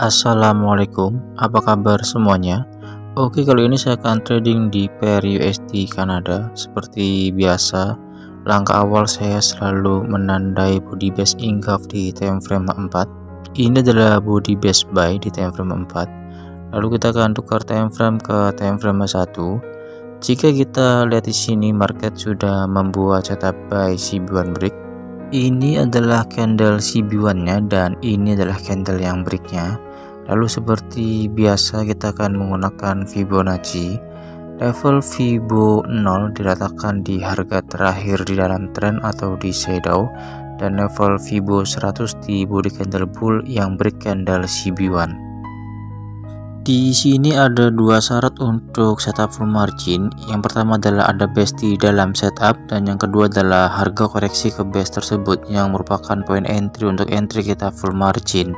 Assalamualaikum, apa kabar semuanya? Oke, kali ini saya akan trading di pair USD Kanada. Seperti biasa, langkah awal saya selalu menandai body base engulf di time frame 4. Ini adalah body base buy di time frame 4. Lalu kita akan tukar time frame ke time frame 1. Jika kita lihat di sini, market sudah membuat setup buy CB1 break. Ini adalah candle CB1-nya dan ini adalah candle yang breaknya. Lalu seperti biasa kita akan menggunakan Fibonacci. Level Fibo 0 diletakkan di harga terakhir di dalam trend atau di shadow, dan level Fibo 100 di body candle bull yang break candle CB1. Di sini ada dua syarat untuk setup full margin. Yang pertama adalah ada base di dalam setup, dan yang kedua adalah harga koreksi ke base tersebut yang merupakan poin entry untuk entry kita full margin.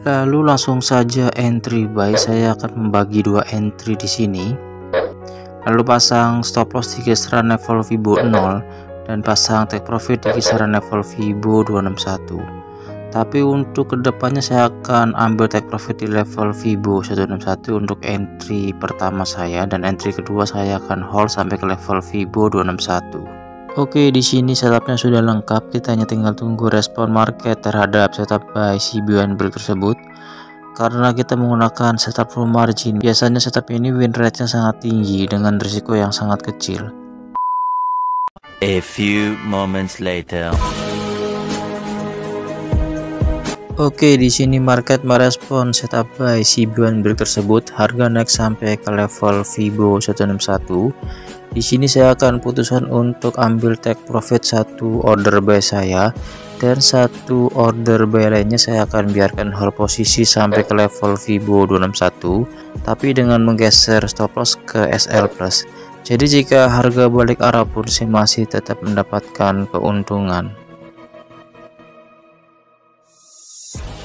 Lalu langsung saja entry buy, saya akan membagi dua entry di sini. Lalu pasang stop loss di kisaran level Fibo 0 dan pasang take profit di kisaran level Fibo 261. Tapi untuk kedepannya saya akan ambil take profit di level Fibo 161 untuk entry pertama saya, dan entry kedua saya akan hold sampai ke level Fibo 261. Oke, di sini setupnya sudah lengkap. Kita hanya tinggal tunggu respon market terhadap setup buy CB1 break tersebut. Karena kita menggunakan setup full margin, biasanya setup ini win rate-nya sangat tinggi dengan risiko yang sangat kecil. A few moments later. Oke, di sini market merespon setup buy CB1 break tersebut. Harga naik sampai ke level Fibo 161. Di sini saya akan putuskan untuk ambil take profit satu order buy saya, dan satu order buy lainnya saya akan biarkan hold posisi sampai ke level Fibo 261, tapi dengan menggeser stop loss ke SL plus. Jadi jika harga balik arah pun saya masih tetap mendapatkan keuntungan.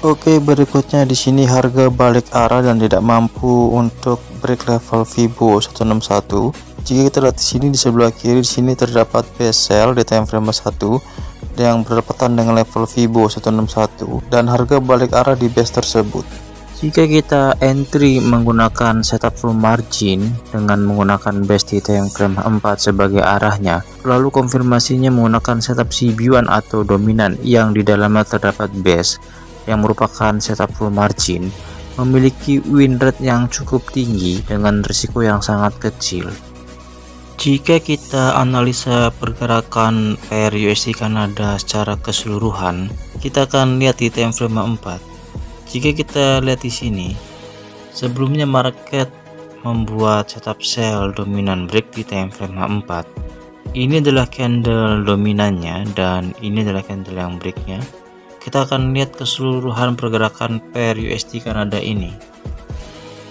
Oke, berikutnya di sini harga balik arah dan tidak mampu untuk break level Fibo 161. Jika kita lihat di sini, di sebelah kiri di sini terdapat base sell di time frame 1 yang berdekatan dengan level Fibo 161 dan harga balik arah di base tersebut. Jika kita entry menggunakan setup full margin dengan menggunakan base di time frame 4 sebagai arahnya, lalu konfirmasinya menggunakan setup CB1 atau dominan yang di dalamnya terdapat base yang merupakan setup full margin, memiliki win rate yang cukup tinggi dengan risiko yang sangat kecil. Jika kita analisa pergerakan pair USD Kanada secara keseluruhan, kita akan lihat di time frame 4. Jika kita lihat di sini, sebelumnya market membuat setup sell dominan break di time frame 4. Ini adalah candle dominannya dan ini adalah candle yang breaknya. Kita akan lihat keseluruhan pergerakan pair USD Kanada ini.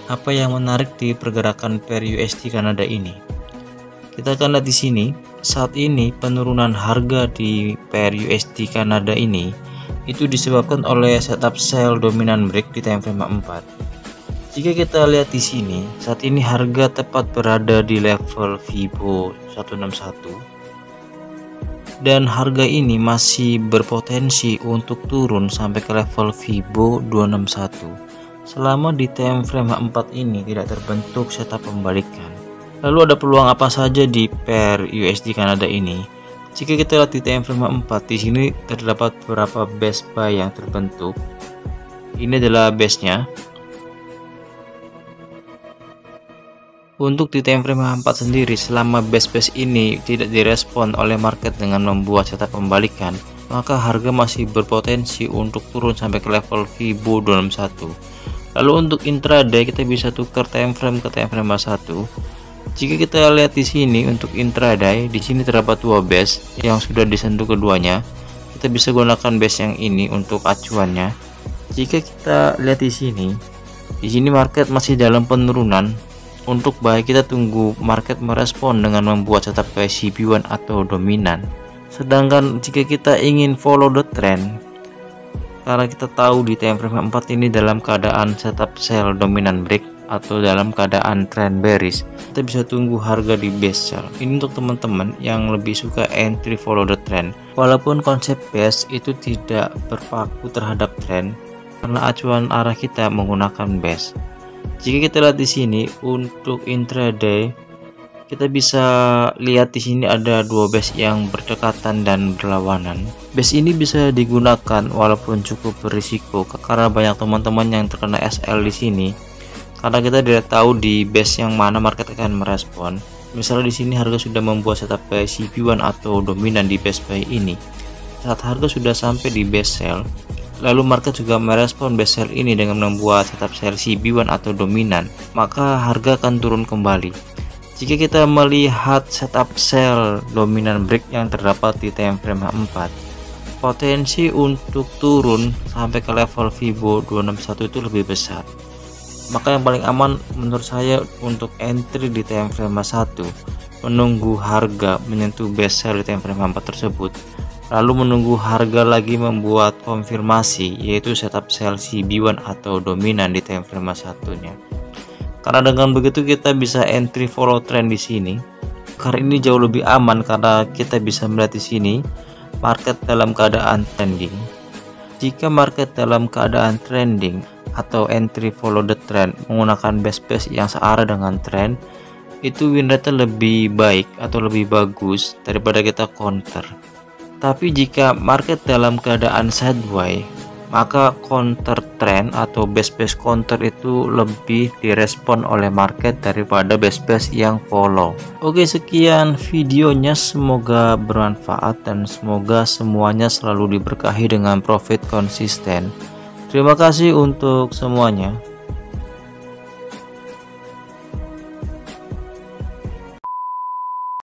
Apa yang menarik di pergerakan pair USD Kanada ini? Kita akan lihat di sini, saat ini penurunan harga di pair USD Kanada ini itu disebabkan oleh setup sell dominan break di time frame 4. Jika kita lihat di sini, saat ini harga tepat berada di level Fibo 161. Dan harga ini masih berpotensi untuk turun sampai ke level Fibo 261 selama di time frame 4 ini tidak terbentuk setup pembalikan. Lalu ada peluang apa saja di pair USD Kanada ini? Jika kita lihat di time frame 4, di sini terdapat beberapa base buy yang terbentuk. Ini adalah base-nya. Untuk di time frame 4 sendiri, selama base ini tidak direspon oleh market dengan membuat setup pembalikan, maka harga masih berpotensi untuk turun sampai ke level Fibo 261. Lalu untuk intraday kita bisa tukar time frame ke time frame 1. Jika kita lihat di sini untuk intraday, di sini terdapat dua base yang sudah disentuh keduanya. Kita bisa gunakan base yang ini untuk acuannya. Jika kita lihat di sini market masih dalam penurunan. Untuk buy kita tunggu market merespon dengan membuat setup buy CB1 atau dominan. Sedangkan jika kita ingin follow the trend, karena kita tahu di time frame 4 ini dalam keadaan setup sell dominan break atau dalam keadaan trend bearish, kita bisa tunggu harga di base sell. Ini untuk teman-teman yang lebih suka entry follow the trend. Walaupun konsep base itu tidak berpaku terhadap trend, karena acuan arah kita menggunakan base. Jika kita lihat di sini untuk intraday, kita bisa lihat di sini ada dua base yang berdekatan dan berlawanan. Base ini bisa digunakan walaupun cukup berisiko karena banyak teman-teman yang terkena SL di sini. Karena kita tidak tahu di base yang mana market akan merespon. Misalnya di sini harga sudah membuat setup buy CB1 atau dominan di base buy ini. Saat harga sudah sampai di base sell, lalu market juga merespon base sell ini dengan membuat setup sell CB1 atau dominan, maka harga akan turun kembali. Jika kita melihat setup sell dominan break yang terdapat di time frame 4, potensi untuk turun sampai ke level Fibo 261 itu lebih besar. Maka yang paling aman menurut saya untuk entry di time frame 1, menunggu harga menyentuh base sell di time frame 4 tersebut, lalu menunggu harga lagi membuat konfirmasi yaitu setup sell CB1 atau dominan di time frame 1-nya. Karena dengan begitu kita bisa entry follow trend di sini. Karena ini jauh lebih aman karena kita bisa melihat di sini market dalam keadaan trending. Jika market dalam keadaan trending atau entry follow the trend menggunakan base yang searah dengan trend, itu win rate lebih baik atau lebih bagus daripada kita counter. Tapi jika market dalam keadaan sideways, maka counter trend atau base counter itu lebih direspon oleh market daripada base yang follow. Oke, sekian videonya, semoga bermanfaat dan semoga semuanya selalu diberkahi dengan profit konsisten. Terima kasih untuk semuanya.